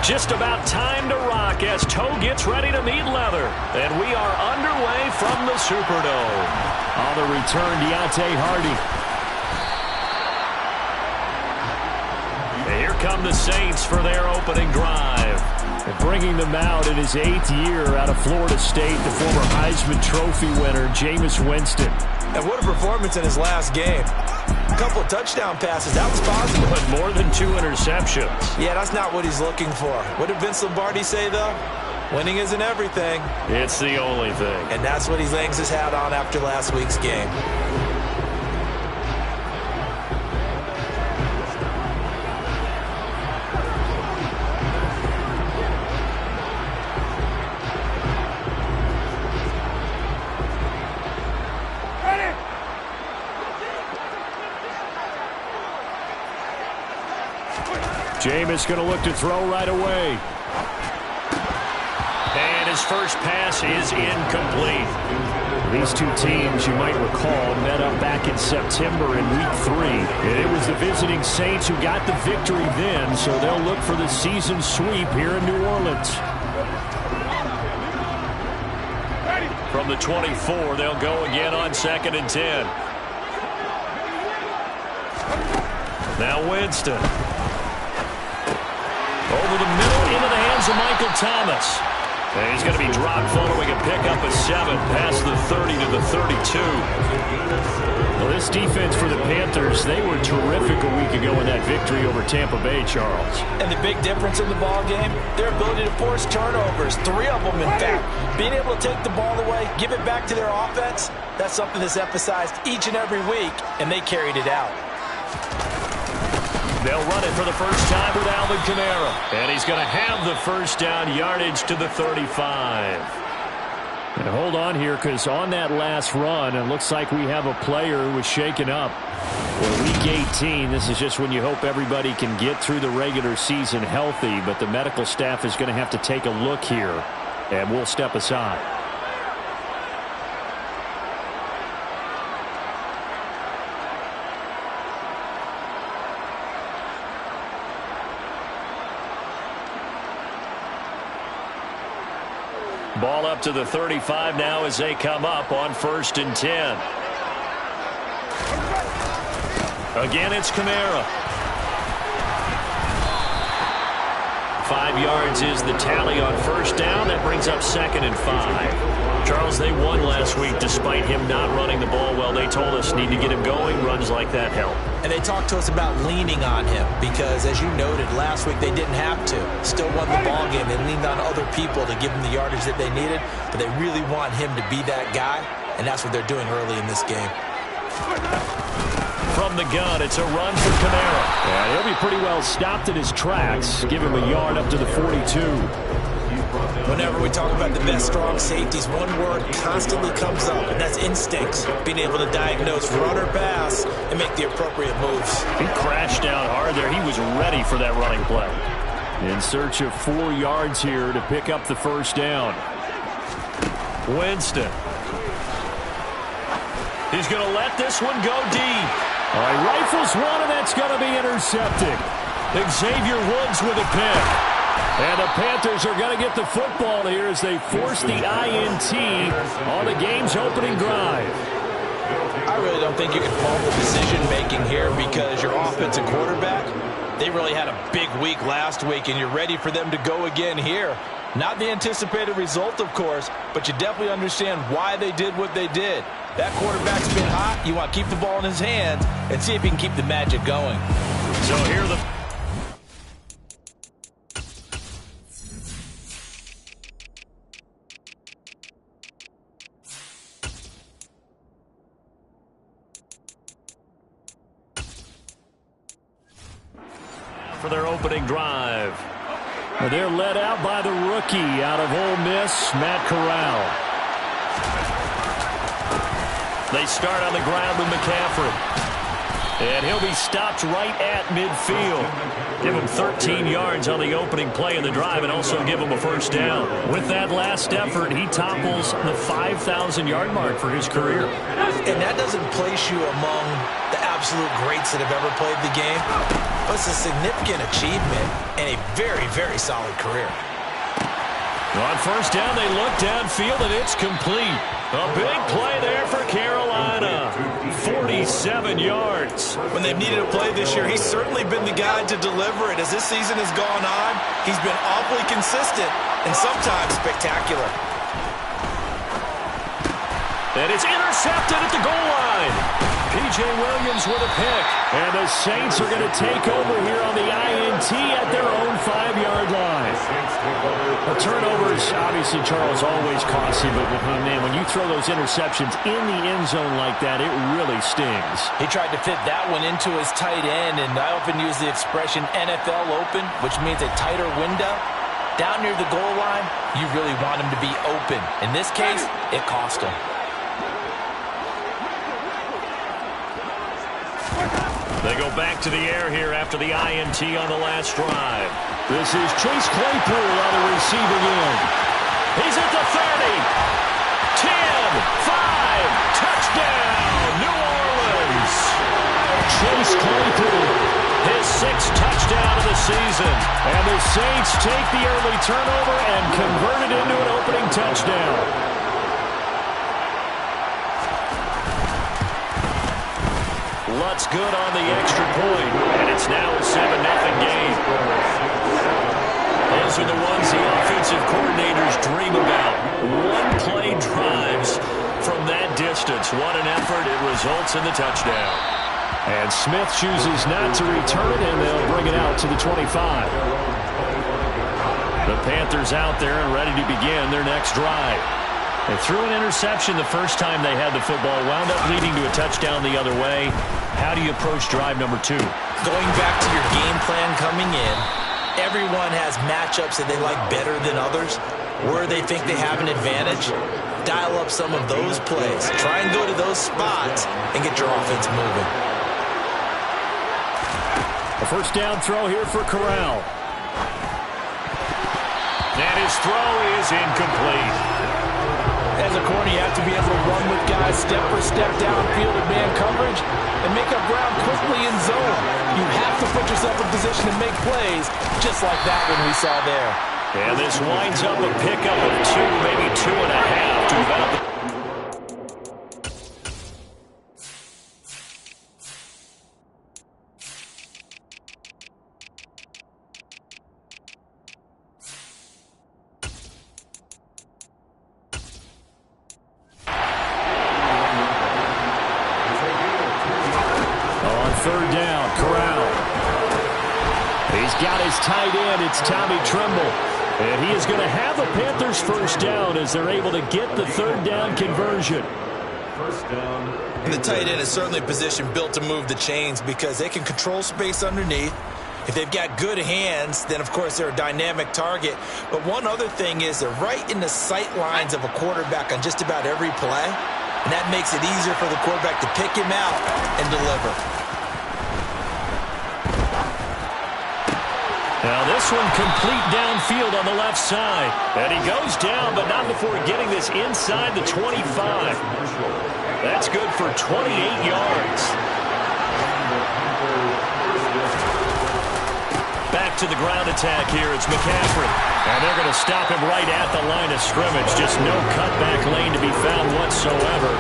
Just about time to rock as toe gets ready to meet leather. And we are underway from the Superdome. On the return, Deontay Hardy. And here come the Saints for their opening drive. And bringing them out in his 8th year out of Florida State, the former Heisman Trophy winner, Jameis Winston. And what a performance in his last game. A couple of touchdown passes, that was positive. But more than 2 interceptions. Yeah, that's not what he's looking for. What did Vince Lombardi say, though? Winning isn't everything. It's the only thing. And that's what he hangs his hat on after last week's game. Jameis going to look to throw right away. And his first pass is incomplete. These two teams, you might recall, met up back in September in Week 3. And it was the visiting Saints who got the victory then, so they'll look for the season sweep here in New Orleans. From the 24, they'll go again on 2nd and 10. Now Winston. Over the middle, into the hands of Michael Thomas. And he's going to be dropped following a pickup of 7 past the 30 to the 32. Well, this defense for the Panthers, they were terrific a week ago in that victory over Tampa Bay, Charles. And the big difference in the ball game, their ability to force turnovers, 3 of them in fact. Being able to take the ball away, give it back to their offense, that's something that's emphasized each and every week, and they carried it out. They'll run it for the first time with Alvin Kamara. And he's going to have the first down, yardage to the 35. And hold on here, because on that last run, it looks like we have a player who was shaken up. Well, Week 18, this is just when you hope everybody can get through the regular season healthy, but the medical staff is going to have to take a look here, and we'll step aside. Ball up to the 35 now as they come up on 1st and 10. Again, it's Kamara. 5 yards is the tally on 1st down. That brings up 2nd and 5. Charles, they won last week despite him not running the ball well. They told us need to get him going. Runs like that help. And they talked to us about leaning on him because, as you noted, last week they didn't have to. Still won the ball game. They leaned on other people to give them the yardage that they needed, but they really want him to be that guy, and that's what they're doing early in this game. From the gun, it's a run for Kamara. Yeah, he'll be pretty well stopped in his tracks. Give him a yard up to the 42. Whenever we talk about the best strong safeties, one word constantly comes up, and that's instincts. Being able to diagnose run or pass and make the appropriate moves. He crashed down hard there. He was ready for that running play. In search of 4 yards here to pick up the first down. Winston. He's going to let this one go deep. All right, rifles one, and that's going to be intercepted. Xavier Woods with a pick. And the Panthers are going to get the football here as they force the INT on the game's opening drive. I really don't think you can fault the decision-making here because your offensive quarterback, they really had a big week last week, and you're ready for them to go again here. Not the anticipated result, of course, but you definitely understand why they did what they did. That quarterback's been hot. You want to keep the ball in his hands and see if he can keep the magic going. So here are the... for their opening drive. Well, they're led out by the rookie out of Ole Miss, Matt Corral. They start on the ground with McCaffrey. And he'll be stopped right at midfield. Give him 13 yards on the opening play of the drive and also give him a first down. With that last effort, he topples the 5,000-yard mark for his career. And that doesn't place you among the absolute greats that have ever played the game. But it's a significant achievement and a very, very solid career. On first down, they look downfield, and it's complete. A big play there for Carolina. 47 yards. When they've needed a play this year, he's certainly been the guy to deliver it. As this season has gone on, he's been awfully consistent and sometimes spectacular. And it's intercepted at the goal line. P.J. Williams with a pick. And the Saints are going to take over here on the INT at their own 5-yard line. The turnovers, obviously, Charles, always costly, but man, when you throw those interceptions in the end zone like that, it really stings. He tried to fit that one into his tight end, and I often use the expression NFL open, which means a tighter window. Down near the goal line, you really want him to be open. In this case, it cost him. They go back to the air here after the INT on the last drive. This is Chase Claypool on the receiving end. He's at the 30. 10, 5, touchdown, New Orleans. Chase Claypool. His 6th touchdown of the season. And the Saints take the early turnover and convert it into an opening touchdown. Lutz good on the extra point, and it's now a 7-0 game. Those are the ones the offensive coordinators dream about. One-play drives from that distance. What an effort. It results in the touchdown. And Smith chooses not to return it, and they'll bring it out to the 25. The Panthers out there and ready to begin their next drive. They threw an interception the first time they had the football, wound up leading to a touchdown the other way. How do you approach drive number 2? Going back to your game plan coming in, everyone has matchups that they like better than others. Where they think they have an advantage, dial up some of those plays. Try and go to those spots and get your offense moving. A first down throw here for Corral. And his throw is incomplete. As a corner, you have to be able to run with guys step for step downfield in man coverage and make up ground quickly in zone. You have to put yourself in position to make plays, just like that one we saw there. And this winds up a pickup of 2, maybe 2.5 to about the... Third down, Corral. He's got his tight end. It's Tommy Tremble. And he is going to have the Panthers first down as they're able to get the third down conversion. First down. And the tight end is certainly a position built to move the chains because they can control space underneath. If they've got good hands, then, of course, they're a dynamic target. But one other thing is they're right in the sight lines of a quarterback on just about every play. And that makes it easier for the quarterback to pick him out and deliver. Now this one complete downfield on the left side. And he goes down, but not before getting this inside the 25. That's good for 28 yards. Back to the ground attack here. It's McCaffrey. And they're going to stop him right at the line of scrimmage. Just no cutback lane to be found whatsoever.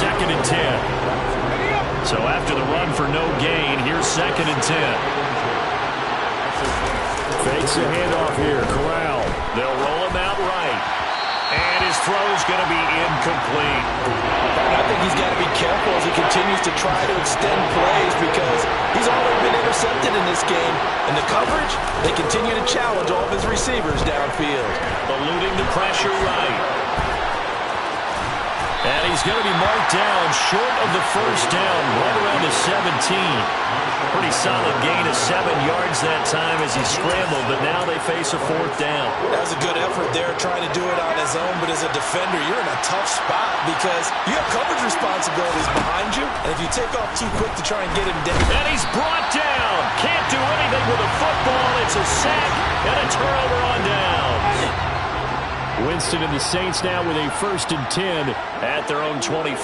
2nd and 10. So after the run for no gain, here's 2nd and 10. Fakes a handoff here. Corral. They'll roll him out right. And his throw's going to be incomplete. I think he's got to be careful as he continues to try to extend plays because he's already been intercepted in this game. And the coverage, they continue to challenge all of his receivers downfield. Eluding the pressure right. And he's going to be marked down short of the first down, right around the 17. Pretty solid gain of 7 yards that time as he scrambled, but now they face a 4th down. That was a good effort there trying to do it on his own, but as a defender, you're in a tough spot because you have coverage responsibilities behind you, and if you take off too quick to try and get him down. And he's brought down. Can't do anything with a football. It's a sack and a turnover on down. Winston and the Saints now with a 1st and 10 at their own 24.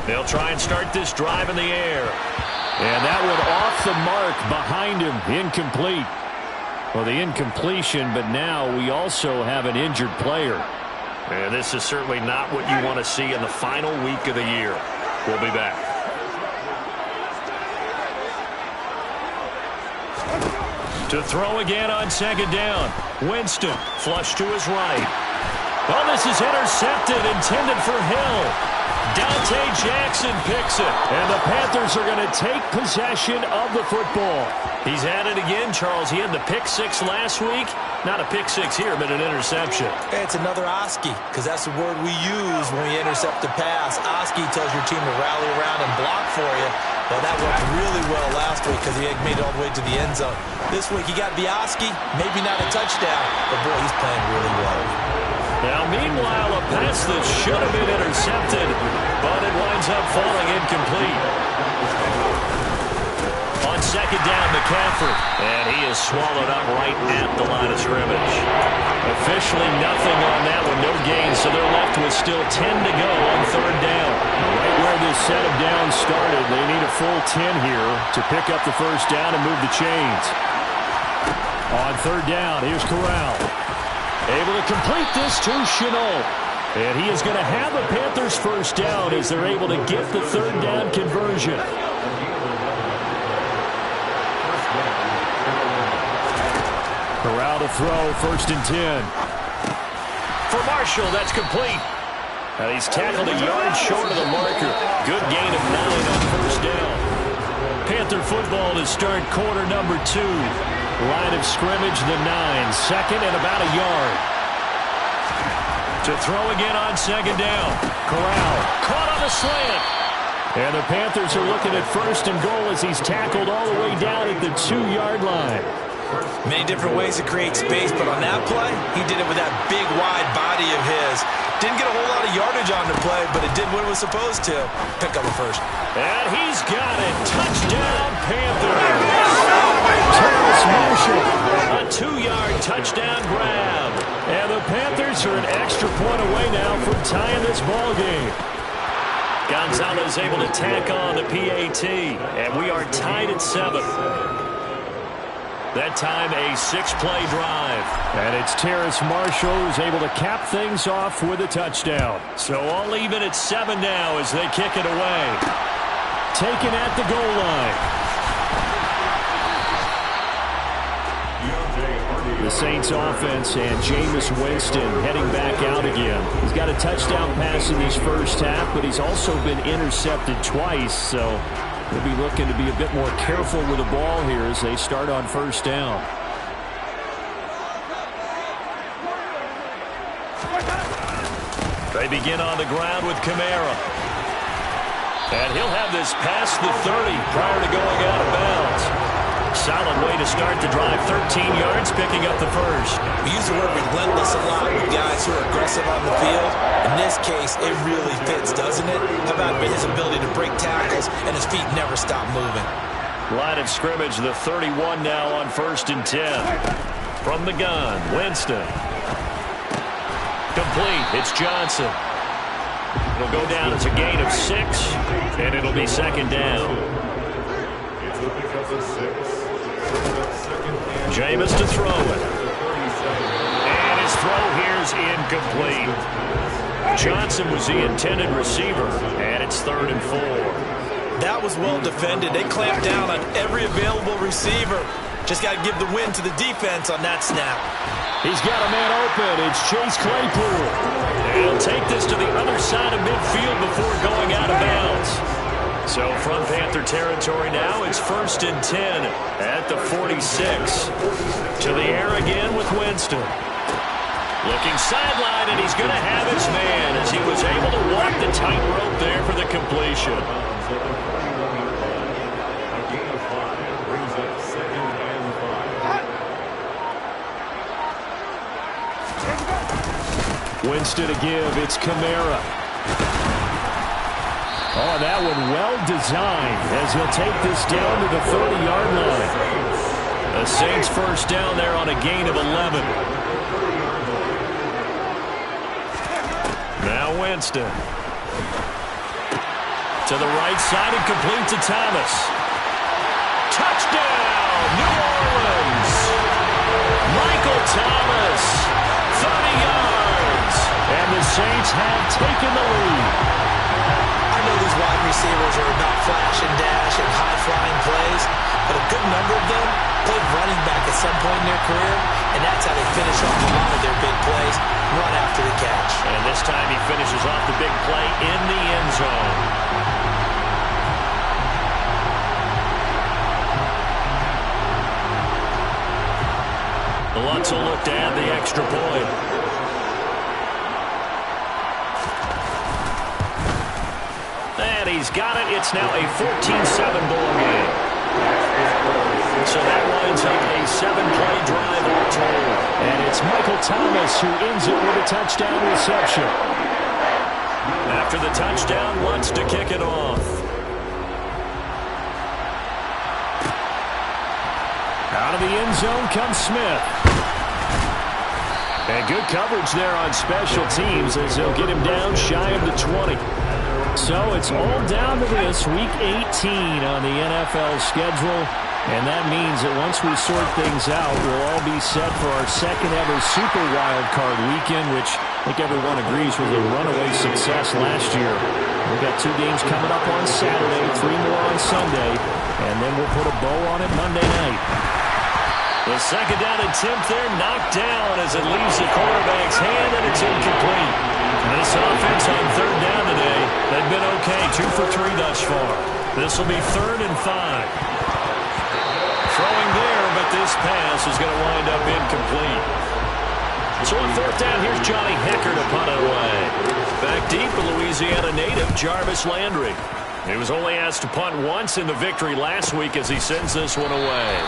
They'll try and start this drive in the air. And that one off the mark behind him. Incomplete. Well, the incompletion, but now we also have an injured player. And this is certainly not what you want to see in the final week of the year. We'll be back. To throw again on second down. Winston, flush to his right. Well, this is intercepted, intended for Hill. Dante Jackson picks it. And the Panthers are going to take possession of the football. He's at it again, Charles. He had the pick six last week. Not a pick six here, but an interception. It's another Oski, because that's the word we use when we intercept a pass. Oski tells your team to rally around and block for you. Well, that worked really well last week because he made it all the way to the end zone. This week he got Oski, maybe not a touchdown, but boy, he's playing really well. Now, meanwhile, a pass that should have been intercepted, but it winds up falling incomplete. On second down, McCaffrey, and he is swallowed up right at the line of scrimmage. Officially nothing on that one, no gain, so they're left with still 10 to go on third down. Right where this set of downs started, they need a full 10 here to pick up the first down and move the chains. On third down, here's Corral. Able to complete this to Shenault. And he is going to have a Panthers first down as they're able to get the third down conversion. Corral to throw, first and 10. For Marshall, that's complete. And he's tackled a yard short of the marker. Good gain of 9 on first down. Panther football to start quarter number 2. Line of scrimmage, the 9. Second and about a yard. To throw again on second down. Corral caught on the slant. And the Panthers are looking at first and goal as he's tackled all the way down at the 2-yard line. Many different ways to create space, but on that play, he did it with that big, wide body of his. Didn't get a whole lot of yardage on the play, but it did what it was supposed to. Pick up the first. And he's got it. Touchdown, Panthers. Terrace Marshall. A 2-yard touchdown grab. And the Panthers are an extra point away now from tying this ball game. Gonzalez able to tack on the PAT, and we are tied at 7. That time a 6-play drive. And it's Terrace Marshall who's able to cap things off with a touchdown. So all even at 7 now as they kick it away. Taken at the goal line. The Saints offense and Jameis Winston heading back out again. He's got a touchdown pass in his first half, but he's also been intercepted twice, so he'll be looking to be a bit more careful with the ball here as they start on first down. They begin on the ground with Kamara. And he'll have this past the 30 prior to going out of bounds. Solid way to start the drive. 13 yards, picking up the first. We use the word relentless a lot with guys who are aggressive on the field. In this case, it really fits, doesn't it? How about his ability to break tackles and his feet never stop moving? Line of scrimmage, the 31 now on first and 10. From the gun, Winston. Complete. It's Johnson. It'll go down as a gain of 6, and it'll be second down. Jameis to throw it. And his throw here's incomplete. Johnson was the intended receiver, and it's 3rd and 4. That was well defended. They clamped down on every available receiver. Just got to give the win to the defense on that snap. He's got a man open. It's Chase Claypool. And he'll take this to the other side of midfield before going out of bounds. So from Panther territory now, it's 1st and 10 at the 46. To the air again with Winston. Looking sideline, and he's going to have his man as he was able to walk the tightrope there for the completion. Winston to give. It's Kamara. Oh, that one well designed as he'll take this down to the 30-yard line. The Saints first down there on a gain of 11. Now Winston. To the right side and complete to Thomas. Touchdown, New Orleans. Michael Thomas, 30 yards. And the Saints have taken the lead. I know these wide receivers are about flash and dash and high-flying plays, but a good number of them played running back at some point in their career, and that's how they finish off a lot of their big plays, run after the catch. And this time he finishes off the big play in the end zone. Lutz will look to add the extra point. And he's got it. It's now a 14-7 ball game. So that winds up a 7-play drive all told. And it's Michael Thomas who ends it with a touchdown reception. After the touchdown, Lutz to kick it off. Out of the end zone comes Smith. And good coverage there on special teams as they'll get him down shy of the 20. So it's all down to this, Week 18 on the NFL schedule. And that means that once we sort things out, we'll all be set for our second ever Super Wild Card weekend, which I think everyone agrees was a runaway success last year. We've got 2 games coming up on Saturday, 3 more on Sunday, and then we'll put a bow on it Monday night. The second down attempt there knocked down as it leaves the quarterback's hand, and it's incomplete. This offense on third down today, they've been okay, 2 for 3 thus far. This will be 3rd and 5. Throwing there, but this pass is going to wind up incomplete. So on 4th down, here's Johnny Hekker to punt it away. Back deep, a Louisiana native, Jarvis Landry. He was only asked to punt once in the victory last week as he sends this one away.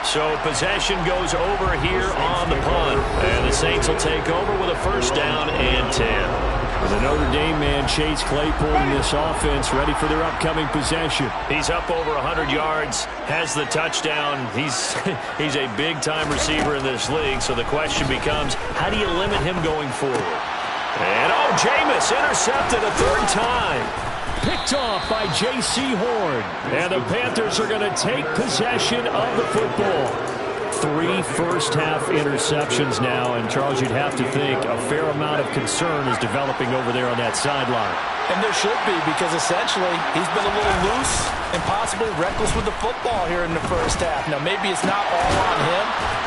So possession goes over here on the punt. And the Saints will take over with a 1st down and 10. The Notre Dame man, Chase Claypool, in this offense, ready for their upcoming possession. He's up over 100 yards, has the touchdown. He's a big-time receiver in this league, so the question becomes, how do you limit him going forward? And, Jameis intercepted a 3rd time. Picked off by J.C. Horn. And the Panthers are going to take possession of the football. 3 first-half interceptions now, and Charles, you'd have to think a fair amount of concern is developing over there on that sideline. And there should be, because essentially he's been a little loose and possibly reckless with the football here in the first half. Now, maybe it's not all on him,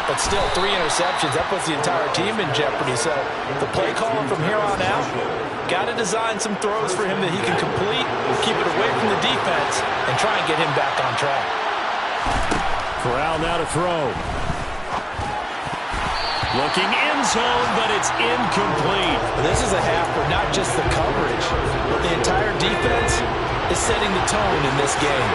but still 3 interceptions. That puts the entire team in jeopardy. So the play calling from here on out, got to design some throws for him that he can complete, keep it away from the defense, and try and get him back on track. Corral now to throw. Looking end zone, but it's incomplete. This is a half where not just the coverage, but the entire defense is setting the tone in this game.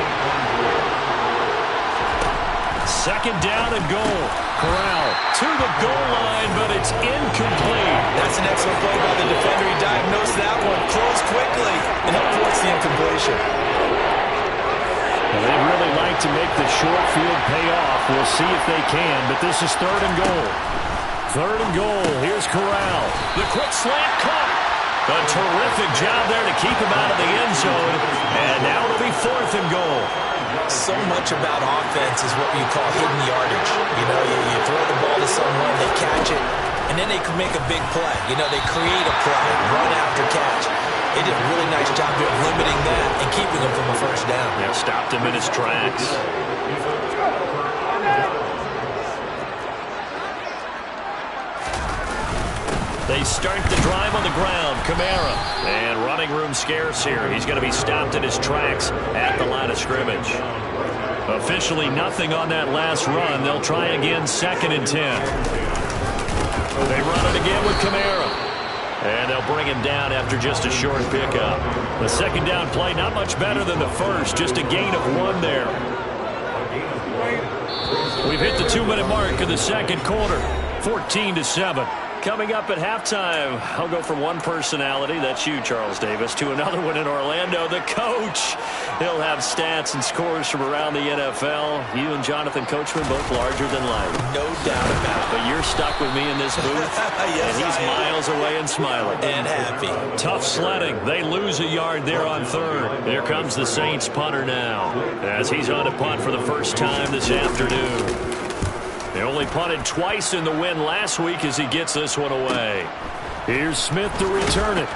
2nd down and goal. Corral to the goal line, but it's incomplete. That's an excellent play by the defender. He diagnosed that one, closed quickly, and helped force the incompletion. They'd really like to make the short field pay off. We'll see if they can, but this is 3rd and goal. 3rd and goal. Here's Corral. The quick slant caught. A terrific job there to keep him out of the end zone. And now it'll be 4th and goal. So much about offense is what you call hidden yardage. You know, you throw the ball to someone, they catch it, and then they can make a big play. You know, they create a play, run after catch. They did a really nice job of limiting that and keeping him from a 1st down. Yeah, stopped him in his tracks. They start the drive on the ground. Kamara. And running room scarce here. He's going to be stopped in his tracks at the line of scrimmage. Officially nothing on that last run. They'll try again 2nd and 10. They run it again with Kamara. And they'll bring him down after just a short pickup. The 2nd down play not much better than the first. Just a gain of 1 there. We've hit the 2-minute mark of the 2nd quarter. 14-7. Coming up at halftime, I'll go from one personality, that's you, Charles Davis, to another one in Orlando, the coach. He'll have stats and scores from around the NFL. You and Jonathan Coachman both larger than life. No doubt about it. But you're stuck with me in this booth, yes, and he's miles away and smiling. And happy. Tough sledding. They lose a yard there on third. Here comes the Saints punter now, as he's on to punt for the first time this afternoon. They only punted twice in the win last week as he gets this one away. Here's Smith to return it.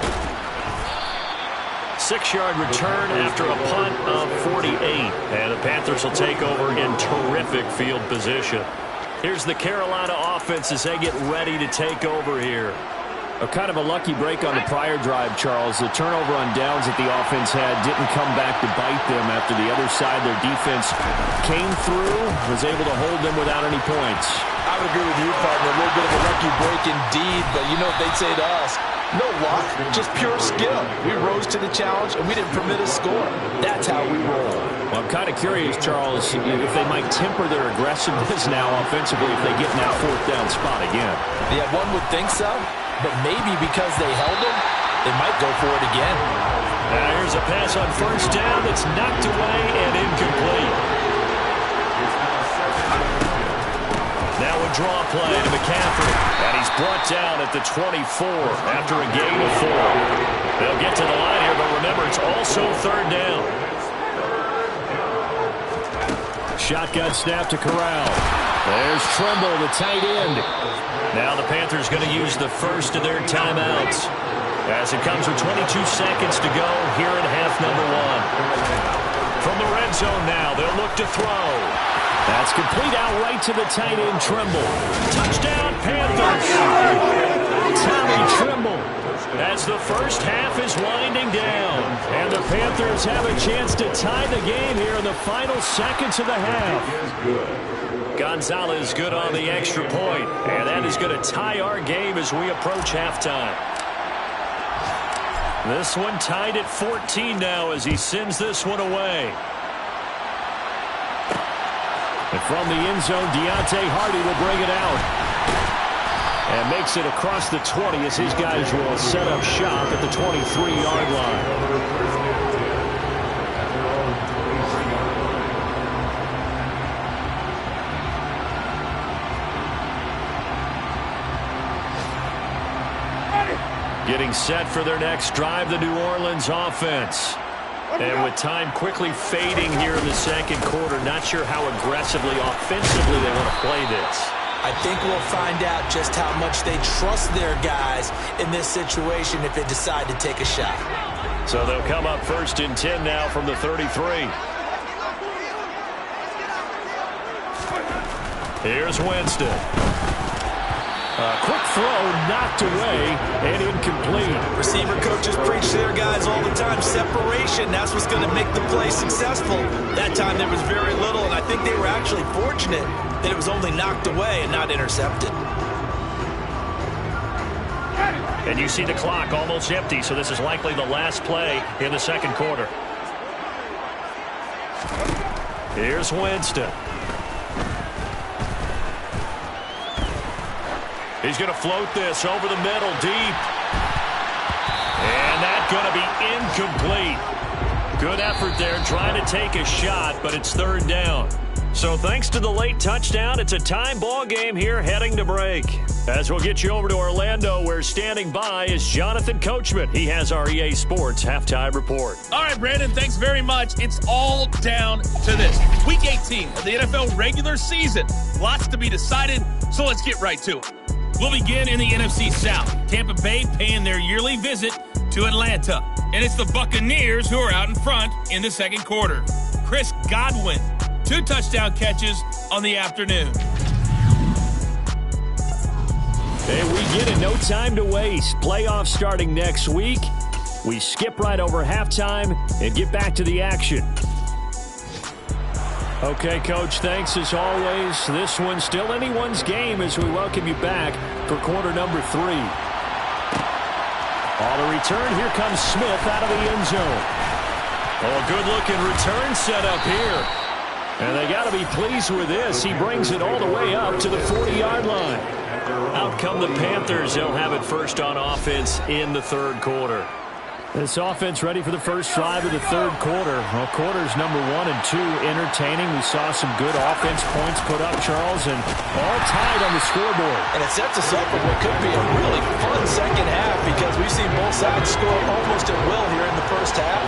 6-yard return after a punt of 48. And the Panthers will take over in terrific field position. Here's the Carolina offense as they get ready to take over here. A kind of a lucky break on the prior drive, Charles. The turnover on downs that the offense had didn't come back to bite them after the other side. Their defense came through, was able to hold them without any points. I would agree with you, partner. A little bit of a lucky break indeed, but you know what they'd say to us? No luck, just pure skill. We rose to the challenge, and we didn't permit a score. That's how we roll. Well, I'm kind of curious, Charles, if they might temper their aggressiveness now offensively if they get in that fourth down spot again. Yeah, one would think so. But maybe because they held him, they might go for it again. Now here's a pass on first down that's knocked away and incomplete. Now a draw play to McCaffrey. And he's brought down at the 24 after a gain of 4. They'll get to the line here, but remember, it's also third down. Shotgun snap to Corral. There's Tremble, the tight end. Now the Panthers going to use the first of their timeouts as it comes with 22 seconds to go here in half number 1. From the red zone now, they'll look to throw. That's complete out right to the tight end, Tremble. Touchdown, Panthers. Tommy Tremble. As the first half is winding down. And the Panthers have a chance to tie the game here in the final seconds of the half. Gonzalez good on the extra point, and that is going to tie our game as we approach halftime. This one tied at 14 now as he sends this one away. And from the end zone, Deontay Hardy will bring it out. And makes it across the 20 as his guys will set up shop at the 23-yard line. Getting set for their next drive, the New Orleans offense. And with time quickly fading here in the second quarter, not sure how aggressively, offensively they want to play this. I think we'll find out just how much they trust their guys in this situation if they decide to take a shot. So they'll come up first and 10 now from the 33. Here's Winston. A quick throw knocked away and incomplete. Receiver coaches preach to their guys all the time. Separation, that's what's going to make the play successful. That time there was very little, and I think they were actually fortunate that it was only knocked away and not intercepted. And you see the clock almost empty, so this is likely the last play in the second quarter. Here's Winston. He's going to float this over the middle deep. And that's going to be incomplete. Good effort there trying to take a shot, but it's third down. So thanks to the late touchdown, it's a time ball game here heading to break. As we'll get you over to Orlando, where standing by is Jonathan Coachman. He has our EA Sports halftime report. All right, Brandon, thanks very much. It's all down to this. Week 18 of the NFL regular season. Lots to be decided, so let's get right to it. We'll begin in the NFC South. Tampa Bay paying their yearly visit to Atlanta. And it's the Buccaneers who are out in front in the second quarter. Chris Godwin, 2 touchdown catches on the afternoon. And we get it, no time to waste. Playoffs starting next week. We skip right over halftime and get back to the action. Okay, Coach, thanks as always. This one's still anyone's game as we welcome you back for quarter number 3. On the return, here comes Smith out of the end zone. Oh, good-looking return set up here. And they got to be pleased with this. He brings it all the way up to the 40-yard line. Out come the Panthers. They'll have it first on offense in the third quarter. This offense ready for the first drive of the third quarter. Well, quarters number 1 and 2 entertaining. We saw some good offense points put up, Charles, and all tied on the scoreboard. And it sets us up for what could be a really fun second half because we've seen both sides score almost at will here in the first half.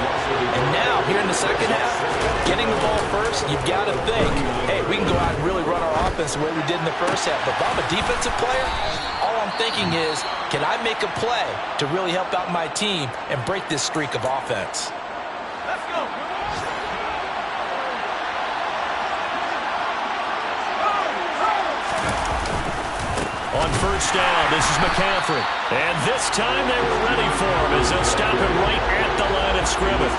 And now, here in the second half, getting the ball first, you've got to think, hey, we can go out and really run our offense the way we did in the first half. But if I'm a defensive player, all I'm thinking is, can I make a play to really help out my team and break this streak of offense? Let's go. On first down, this is McCaffrey. And this time they were ready for him as they'll stop him right at the line of scrimmage.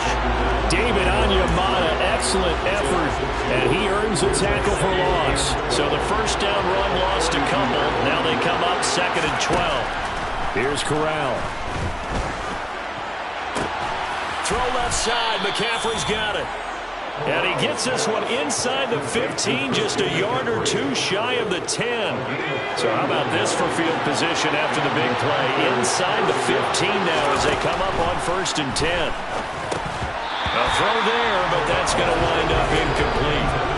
David Onyemata, excellent effort, and he earns a tackle for loss. So the first down run lost a couple. Now they come up 2nd and 12. Here's Corral. Throw left side. McCaffrey's got it. And he gets this one inside the 15, just a yard or two shy of the 10. So how about this for field position after the big play? Inside the 15 now as they come up on 1st and 10. A throw there, but that's going to wind up incomplete.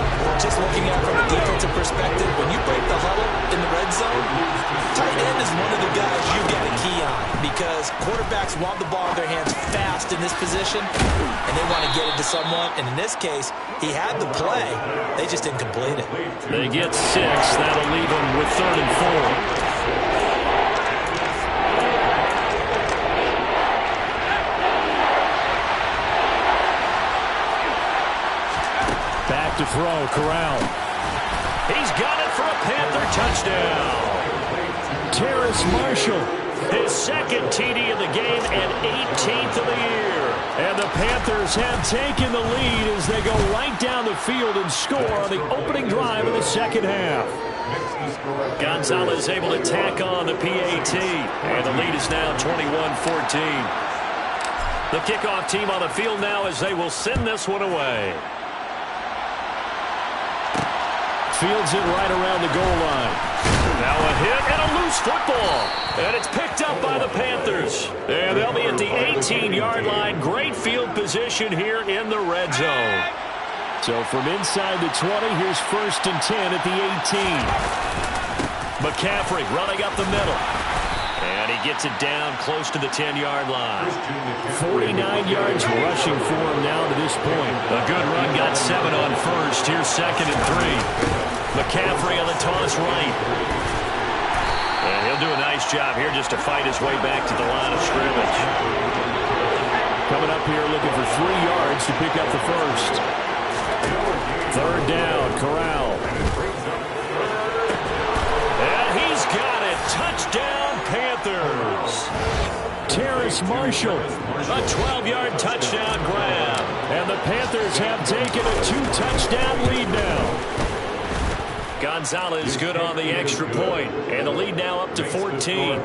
Just looking at it from a defensive perspective, when you break the huddle in the red zone, tight end is one of the guys you got a key on because quarterbacks want the ball in their hands fast in this position, and they want to get it to someone. And in this case, he had the play. They just didn't complete it. They get 6. That'll leave them with 3rd and 4. Back to throw, Corral. He's got it for a Panther touchdown. Terrace Marshall. His 2nd TD of the game and 18th of the year. And the Panthers have taken the lead as they go right down the field and score on the opening drive of the second half. Gonzalez able to tack on the PAT. And the lead is now 21-14. The kickoff team on the field now as they will send this one away. Fields it right around the goal line. Now a hit and a loose football. And it's picked up by the Panthers. And they'll be at the 18-yard line. Great field position here in the red zone. So from inside the 20, here's 1st and 10 at the 18. McCaffrey running up the middle. And he gets it down close to the 10-yard line. 49 yards rushing for him now to this point. A good run, got 7 on 1st. Here's 2nd and 3. McCaffrey on the toss right. And he'll do a nice job here just to fight his way back to the line of scrimmage. Coming up here looking for 3 yards to pick up the first. 3rd down, Corral. And he's got it. Touchdown, Panthers. Terrace Marshall. A 12-yard touchdown grab. And the Panthers have taken a 2-touchdown lead now. Gonzalez good on the extra point. And the lead now up to 14.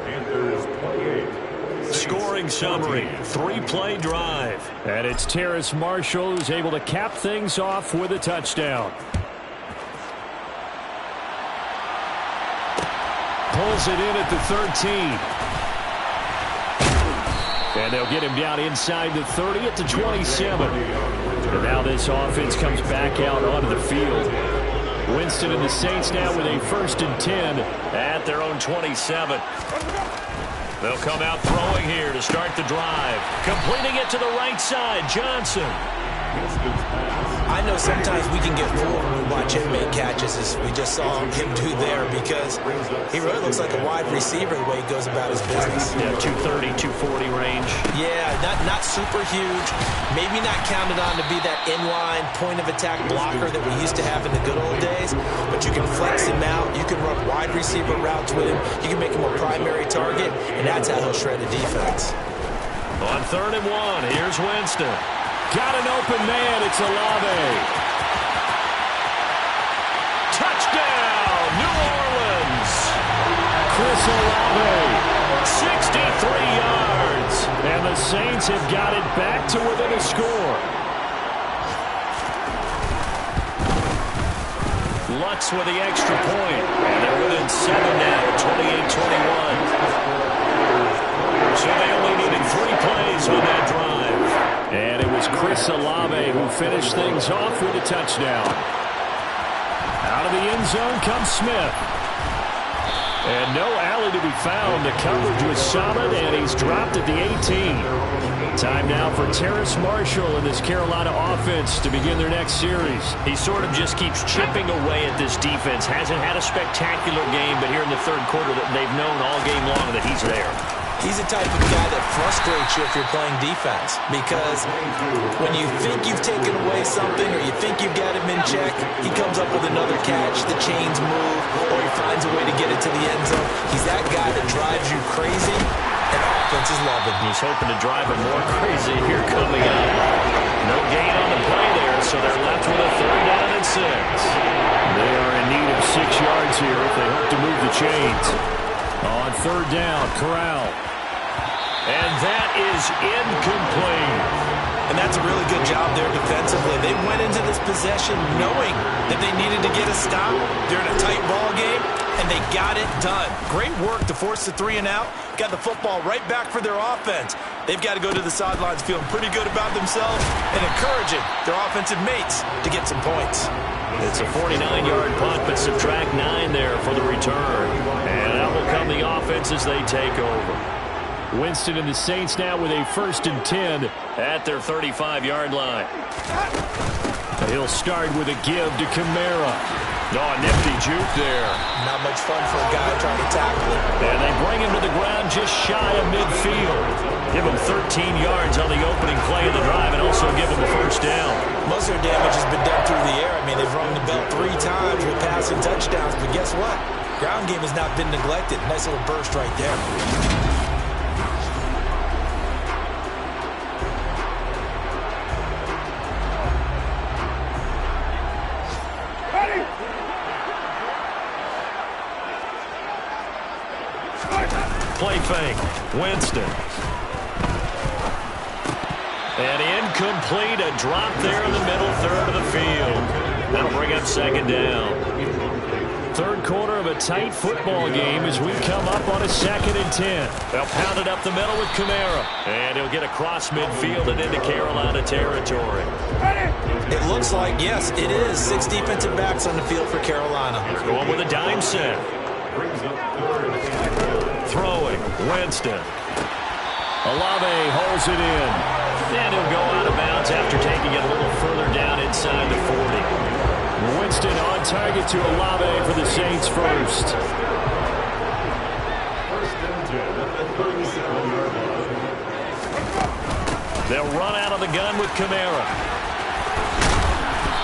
Scoring summary, 3-play drive. And it's Terrace Marshall who's able to cap things off with a touchdown. Pulls it in at the 13. And they'll get him down inside the 30 at the 27. And now this offense comes back out onto the field. Winston and the Saints now with a 1st and 10 at their own 27. They'll come out throwing here to start the drive. Completing it to the right side, Johnson. I know sometimes we can get fooled when we watch him make catches, as we just saw him do there, because he really looks like a wide receiver the way he goes about his business. Yeah, 230, 240 range. Yeah, not super huge. Maybe not counted on to be that inline point-of-attack blocker that we used to have in the good old days, but you can flex him out. You can run wide receiver routes with him. You can make him a primary target, and that's how he'll shred a defense. On 3rd and 1, here's Winston. Got an open man. It's Olave. Touchdown, New Orleans. Chris Olave. 63 yards. And the Saints have got it back to within a score. Lutz with the extra point. And they're within 7 now, 28-21. So they only needed 3 plays on that drive. And it was Chris Olave who finished things off with a touchdown. Out of the end zone comes Smith. And no alley to be found. The coverage was solid, and he's dropped at the 18. Time now for Terrace Marshall and this Carolina offense to begin their next series. He sort of just keeps chipping away at this defense. Hasn't had a spectacular game, but here in the third quarter, that they've known all game long that he's there. He's the type of guy that frustrates you if you're playing defense, because when you think you've taken away something or you think you've got him in check, he comes up with another catch, the chains move, or he finds a way to get it to the end zone. He's that guy that drives you crazy, and offenses love him. He's hoping to drive him more crazy here coming up. No gain on the play there, so they're left with a 3rd down and 6. They are in need of 6 yards here if they hope to move the chains. On 3rd down, Corral. And that is incomplete. And that's a really good job there defensively. They went into this possession knowing that they needed to get a stop during a tight ball game, and they got it done. Great work to force the 3 and out. Got the football right back for their offense. They've got to go to the sidelines feeling pretty good about themselves and encouraging their offensive mates to get some points. It's a 49-yard punt, but subtract 9 there for the return. And out will come the offense as they take over. Winston and the Saints now with a 1st and 10 at their 35-yard line. He'll start with a give to Kamara. Oh, a nifty juke there. Not much fun for a guy trying to tackle it. And they bring him to the ground just shy of midfield. Give him 13 yards on the opening play of the drive and also give him the 1st down. Most of their damage has been done through the air. I mean, they've rung the bell 3 times with passing touchdowns, but guess what? Ground game has not been neglected. Nice little burst right there. Play fake. Winston. And incomplete. A drop there in the middle 3rd of the field. That'll bring up 2nd down. 3rd quarter of a tight football game as we come up on a 2nd and 10. They'll pound it up the middle with Kamara. And he'll get across midfield and into Carolina territory. It looks like, yes, it is 6 defensive backs on the field for Carolina. Going with a dime set. Throwing, Winston. Olave holds it in. And he'll go out of bounds after taking it a little further down inside the 40. Winston on target to Olave for the Saints first. They'll run out of the gun with Kamara.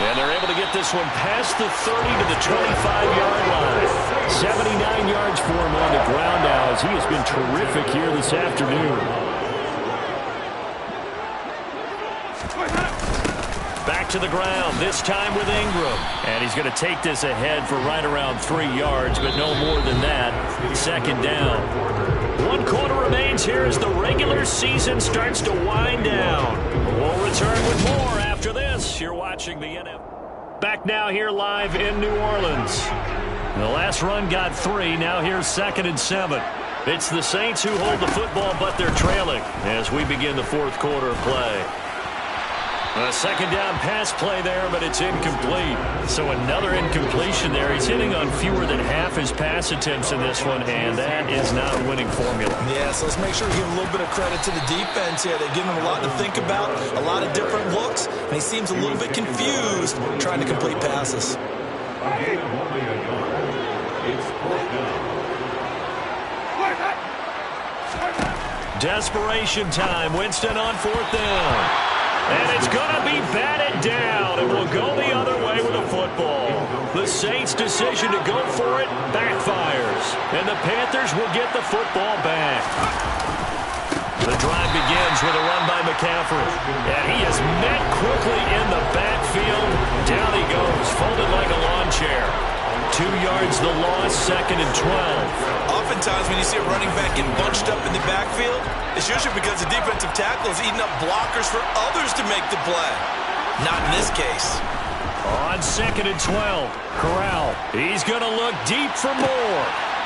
And they're able to get this one past the 30 to the 25-yard line. 79 yards for him on the ground now as he has been terrific here this afternoon. Back to the ground, this time with Ingram. And he's going to take this ahead for right around 3 yards, but no more than that. 2nd down. 1 quarter remains here as the regular season starts to wind down. We'll return with more after this. You're watching the NFL. Back now here live in New Orleans. The last run got 3. Now here's 2nd and 7. It's the Saints who hold the football, but they're trailing as we begin the 4th quarter of play. A 2nd down pass play there, but it's incomplete. So another incompletion there. He's hitting on fewer than half his pass attempts in this one, and that is not a winning formula. Yeah, so let's make sure we give a little bit of credit to the defense here. They've given him a lot to think about, a lot of different looks, and he seems a little bit confused trying to complete passes. Desperation time. Winston on 4th down. And it's going to be batted down, and we'll go the other way with the football. The Saints' decision to go for it backfires, and the Panthers will get the football back. The drive begins with a run by McCaffrey, and he is met quickly in the backfield. Down he goes, folded like a lawn chair. 2 yards the loss, 2nd and 12. Oftentimes when you see a running back get bunched up in the backfield, it's usually because the defensive tackle is eating up blockers for others to make the play. Not in this case. On 2nd and 12, Corral. He's going to look deep for more.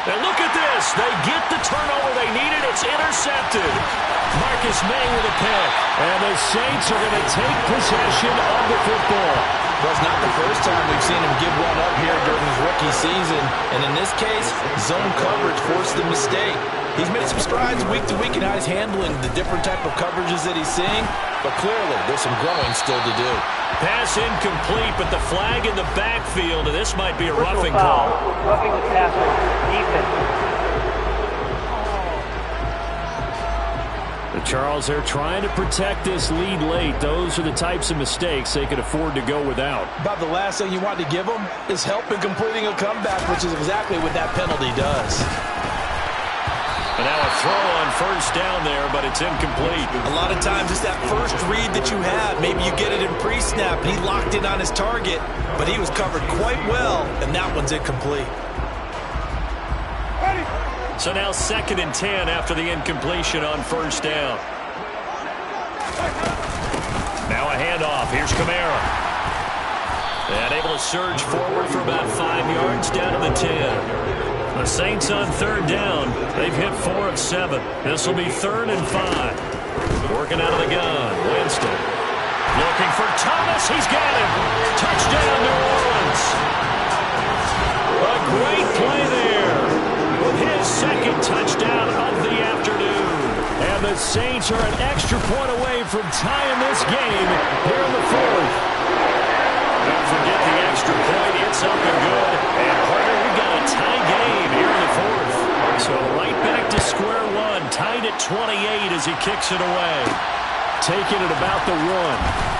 And look at this. They get the turnover they needed. It's intercepted. Marcus May with a pick. And the Saints are going to take possession of the football. Well, it's not the first time we've seen him give one up here during his rookie season. And in this case, zone coverage forced the mistake. He's made some strides week to week in how he's handling the different type of coverages that he's seeing. But clearly, there's some growing still to do. Pass incomplete, but the flag in the backfield, and this might be a roughing call. Roughing the passer, defense. Charles, they're trying to protect this lead late. Those are the types of mistakes they could afford to go without. About the last thing you want to give them is help in completing a comeback, which is exactly what that penalty does. And now a throw on first down there, but it's incomplete. A lot of times it's that first read that you have. Maybe you get it in pre-snap. He locked in on his target, but he was covered quite well, and that one's incomplete. So now 2nd and 10 after the incompletion on first down. Now a handoff. Here's Kamara. And able to surge forward for about 5 yards down to the 10. The Saints on 3rd down. They've hit 4 of 7. This will be 3rd and 5. Working out of the gun. Winston. Looking for Thomas. He's got him. Touchdown, New Orleans. A great play there. His 2nd touchdown of the afternoon. And the Saints are an extra point away from tying this game here in the 4th. Don't forget the extra point. It's up and good. And Carter, we got a tie game here in the 4th. So right back to square one. Tied at 28 as he kicks it away. Taking it about the 1.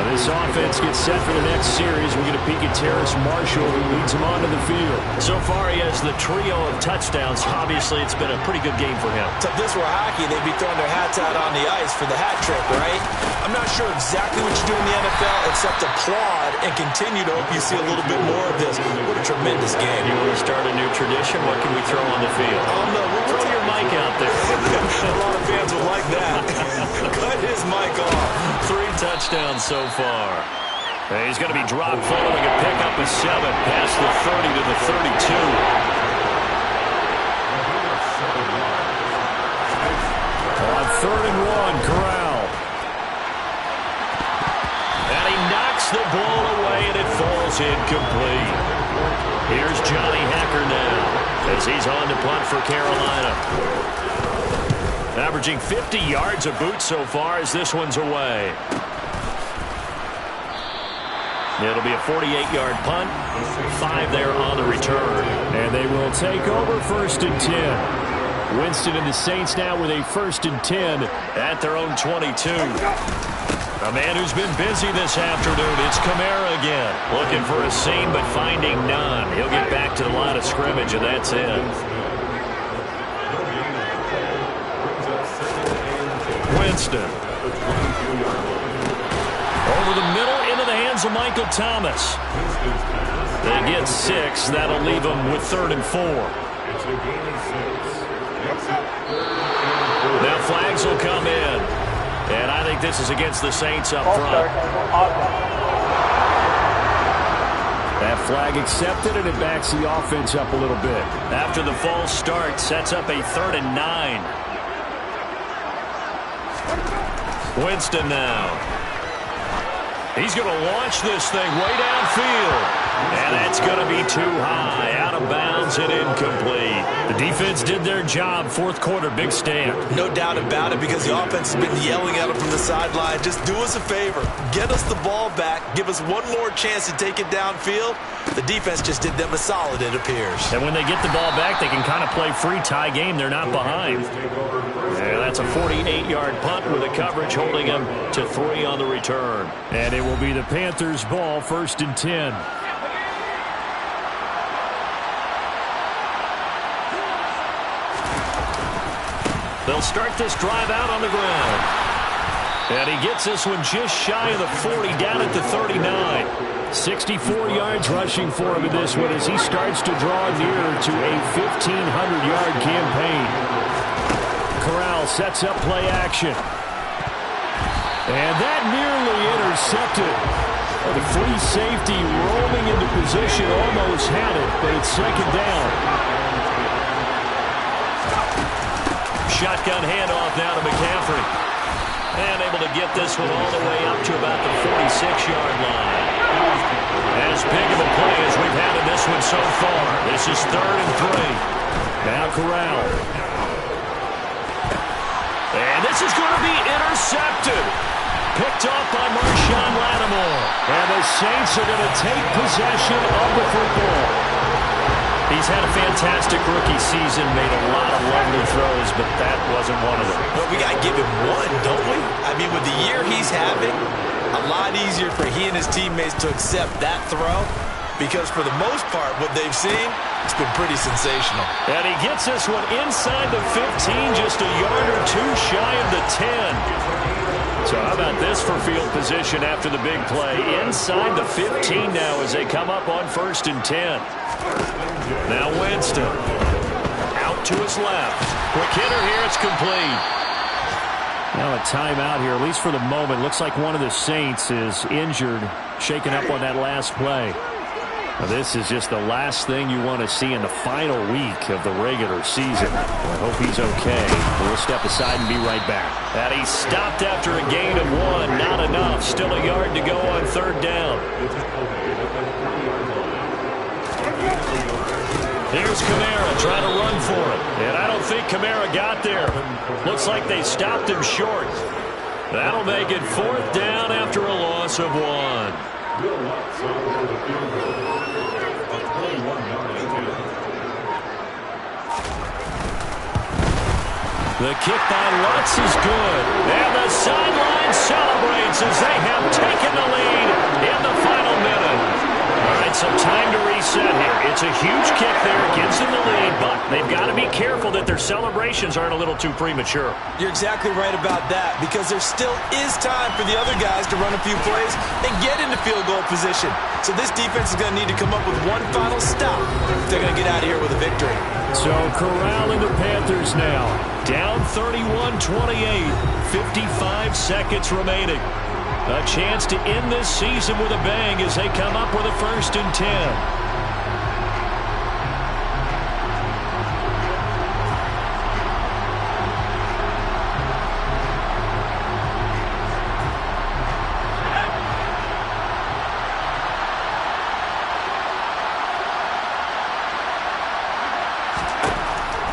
This offense gets set for the next series. We get a peek at Terrace Marshall, who leads him onto the field. So far, he has the trio of touchdowns. Obviously, it's been a pretty good game for him. So if this were hockey, they'd be throwing their hats out on the ice for the hat trick, right? I'm not sure exactly what you do in the NFL except applaud and continue to hope you see a little bit more of this. What a tremendous game. You want to start a new tradition? What can we throw on the field? No, we'll throw your mic out there. A lot of fans would like that. Cut his mic off. 3 touchdowns so far. He's going to be dropped following a pickup of 7 past the 30 to the 32. On 3rd and 1, Corral. And he knocks the ball away, and it falls incomplete. Here's Johnny Hacker now as he's on to punt for Carolina. Averaging 50 yards a boot so far as this one's away. It'll be a 48-yard punt. 5 there on the return. And they will take over 1st and 10. Winston and the Saints now with a 1st and 10 at their own 22. A man who's been busy this afternoon. It's Kamara again. Looking for a seam, but finding none. He'll get back to the line of scrimmage, and that's it. Winston. Over the middle, into the hands of Michael Thomas. They get 6. That'll leave them with 3rd and 4. Now flags will come in. And I think this is against the Saints up front. That flag accepted, and it backs the offense up a little bit. After the false start, sets up a 3rd and 9. Winston now. He's going to launch this thing way downfield. And that's going to be too high. Out of bounds and incomplete. The defense did their job. 4th quarter, big stand. No doubt about it, because the offense has been yelling at him from the sideline. Just do us a favor. Get us the ball back. Give us one more chance to take it downfield. The defense just did them a solid, it appears. And when they get the ball back, they can kind of play free tie game. They're not behind. And that's a 48-yard punt with the coverage holding them to 3 on the return. And it will be the Panthers' ball, 1st and 10. They'll start this drive out on the ground. And he gets this one just shy of the 40, down at the 39. 64 yards rushing for him in this one as he starts to draw nearer to a 1,500-yard campaign. Corral sets up play action. And that nearly intercepted. The free safety rolling into position, almost had it, but it's second down. Shotgun handoff now to McCaffrey. And able to get this one all the way up to about the 46-yard line. As big of a play as we've had in this one so far. This is 3rd and 3. Now Corral. And this is going to be intercepted. Picked off by Marshawn Lattimore. And the Saints are going to take possession of the football. He's had a fantastic rookie season, made a lot of lovely throws, but that wasn't one of them. But we got to give him one, don't we? I mean, with the year he's having, a lot easier for he and his teammates to accept that throw, because for the most part, what they've seen, it's been pretty sensational. And he gets this one inside the 15, just a yard or two shy of the 10. So how about this for field position after the big play? Inside the 15 now as they come up on 1st and 10. Now Winston. Out to his left. Quick hitter here. It's complete. Now a timeout here, at least for the moment. Looks like one of the Saints is injured, shaken up on that last play. Now this is just the last thing you want to see in the final week of the regular season. I hope he's okay. We'll step aside and be right back. And he stopped after a gain of 1. Not enough. Still a yard to go on 3rd down. Here's Kamara trying to run for it. And I don't think Kamara got there. Looks like they stopped him short. That'll make it 4th down after a loss of 1. The kick by Lutz is good. And the sideline celebrates as they have taken the lead in the final minute. All right, so time to reset here. It's a huge kick there. Gives them the lead, but they've got to be careful that their celebrations aren't a little too premature. You're exactly right about that, because there still is time for the other guys to run a few plays and get into field goal position. So this defense is going to need to come up with one final stop if they're going to get out of here with a victory. So corralling the Panthers now. Down 31-28, 55 seconds remaining. A chance to end this season with a bang as they come up with a 1st and 10.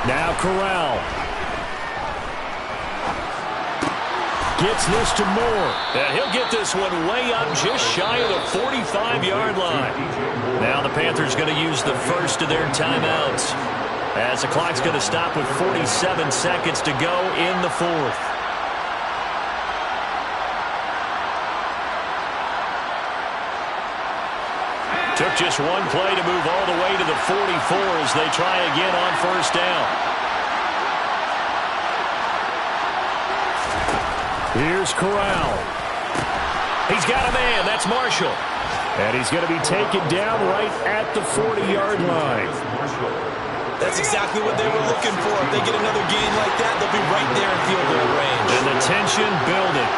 Now Corral. Gets this to Moore. And he'll get this one way up just shy of the 45-yard line. Now the Panthers going to use the first of their timeouts, as the clock's going to stop with 47 seconds to go in the 4th. Took just one play to move all the way to the 44 as they try again on 1st down. Here's Corral. He's got a man. That's Marshall. And he's going to be taken down right at the 40-yard line. That's exactly what they were looking for. If they get another gain like that, they'll be right there in field goal range. And the tension building.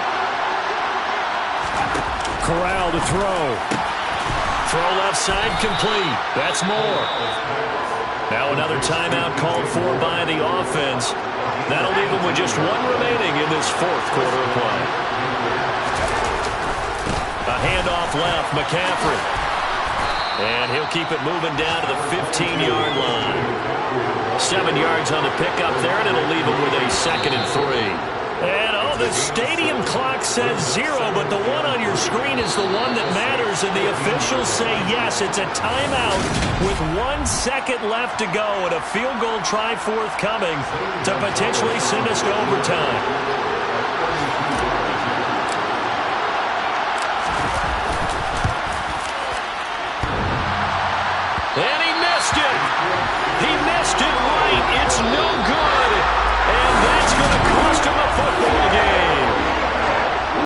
Corral to throw. Throw left side complete. That's Moore. Now another timeout called for by the offense. That'll leave them with just 1 remaining in this 4th quarter of play. A handoff left, McCaffrey. And he'll keep it moving down to the 15-yard line. 7 yards on the pickup there, and it'll leave them with a 2nd and 3. And, the stadium clock says 0, but the one on your screen is the one that matters, and the officials say yes, it's a timeout with 1 second left to go and a field goal try forthcoming to potentially send us to overtime.